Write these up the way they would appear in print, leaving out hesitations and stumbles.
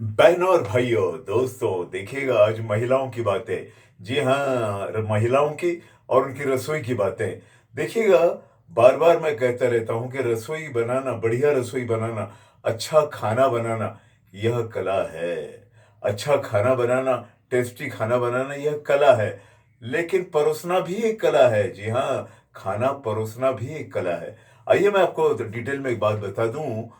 बहनों और भाइयों, दोस्तों, देखिएगा आज महिलाओं की बातें। जी हाँ, महिलाओं की और उनकी रसोई की बातें। देखिएगा, बार-बार मैं कहता रहता हूँ कि रसोई बनाना, बढ़िया रसोई बनाना, अच्छा खाना बनाना, यह कला है। अच्छा खाना बनाना, टेस्टी खाना बनाना, यह कला है। लेकिन परोसना भी एक कला है। जी हाँ, खाना परोसना भी एक कला है। आइए मैं आपको डिटेल में एक बात बता दूँ।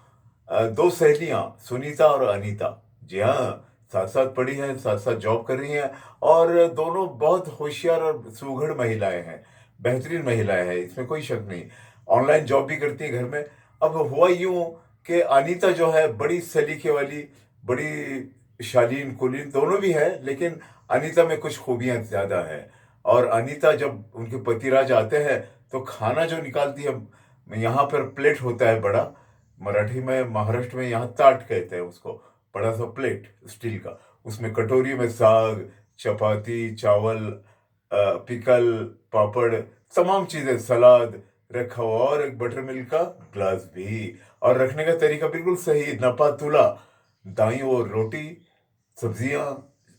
दो सहेलियां सुनीता और अनीता, जी हाँ, साथ साथ पढ़ी हैं, साथ साथ जॉब कर रही हैं और दोनों बहुत होशियार और सुघड़ महिलाएं हैं। बेहतरीन महिलाएं हैं, इसमें कोई शक नहीं। ऑनलाइन जॉब भी करती हैं घर में। अब हुआ यूं कि अनीता जो है बड़ी सलीके वाली, बड़ी शालीन कुलीन दोनों भी है, लेकिन अनीता में कुछ खूबियां ज्यादा हैं। और अनीता जब उनके पतिराज आते हैं तो खाना जो निकालती है, यहाँ पर प्लेट होता है बड़ा, मराठी में, महाराष्ट्र में यहाँ ताट कहते हैं उसको, बड़ा सा प्लेट स्टील का। उसमें कटोरी में साग, चपाती, चावल, पिकल, पापड़, तमाम चीजें, सलाद रखा हुआ और एक बटर मिल्क का ग्लास भी। और रखने का तरीका बिल्कुल सही, नपा तुला। दाई और रोटी, सब्जियां,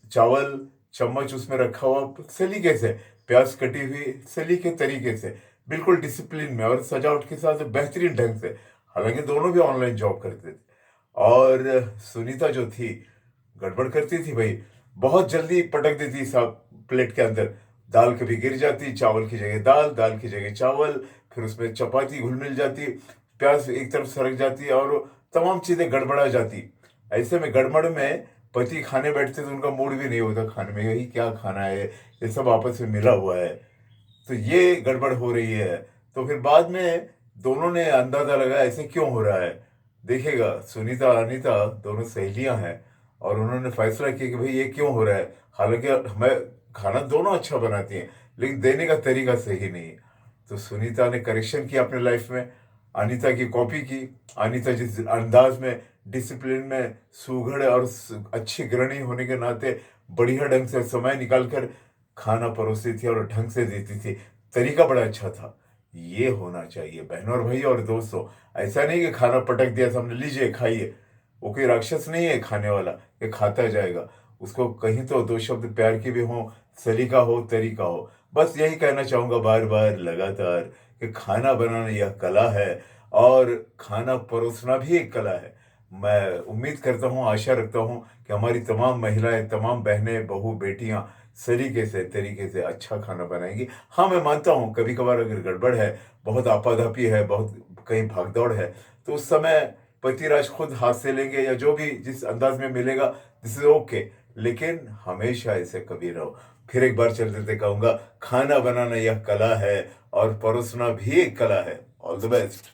चावल, चम्मच उसमें रखा हुआ सलीके से, प्याज कटी हुई सलीके तरीके से, बिल्कुल डिसिप्लिन में और सजावट के साथ बेहतरीन ढंग से। हालांकि दोनों भी ऑनलाइन जॉब करते थे। और सुनीता जो थी, गड़बड़ करती थी भाई। बहुत जल्दी पटक देती सब प्लेट के अंदर। दाल कभी गिर जाती, चावल की जगह दाल, दाल की जगह चावल, फिर उसमें चपाती घुल मिल जाती, प्याज एक तरफ सरक जाती और तमाम चीजें गड़बड़ा जाती। ऐसे में गड़बड़ में पति खाने बैठते तो उनका मूड भी नहीं होता खाने में, यही क्या खाना है, ये सब आपस में मिला हुआ है। तो ये गड़बड़ हो रही है। तो फिर बाद में दोनों ने अंदाजा लगाया ऐसे क्यों हो रहा है। देखिएगा, सुनीता और अनीता दोनों सहेलियां हैं और उन्होंने फैसला किया कि भाई ये क्यों हो रहा है। हालांकि मैं खाना दोनों अच्छा बनाती हैं, लेकिन देने का तरीका सही नहीं है। तो सुनीता ने करेक्शन किया अपने लाइफ में, अनीता की कॉपी की। अनीता जिस अंदाज में, डिसिप्लिन में, सुघड़ और अच्छी गृहिणी होने के नाते बढ़िया ढंग से समय निकालकर खाना परोसती थी और ढंग से देती थी। तरीका बड़ा अच्छा था। ये होना चाहिए बहनों और भाइयों और दोस्तों। ऐसा नहीं कि खाना पटक दिया सामने, लीजिए खाइए। वो कोई राक्षस नहीं है खाने वाला कि खाता जाएगा। उसको कहीं तो दो शब्द प्यार के भी हों, सलीका हो, तरीका हो। बस यही कहना चाहूंगा बार बार लगातार कि खाना बनाना यह कला है और खाना परोसना भी एक कला है। मैं उम्मीद करता हूँ, आशा रखता हूँ कि हमारी तमाम महिलाएं, तमाम बहनें, बहू, बेटियां सलीके से, तरीके से अच्छा खाना बनाएंगी। हाँ, मैं मानता हूँ कभी कभार अगर गड़बड़ है, बहुत आपाधापी है, बहुत कहीं भागदौड़ है, तो उस समय पतिराज खुद हाथ से लेंगे या जो भी जिस अंदाज में मिलेगा, दिस इज ओके। लेकिन हमेशा ऐसे कभी रहो। फिर एक बार चलते थे कहूंगा, खाना बनाना यह कला है और परोसना भी एक कला है। All the best.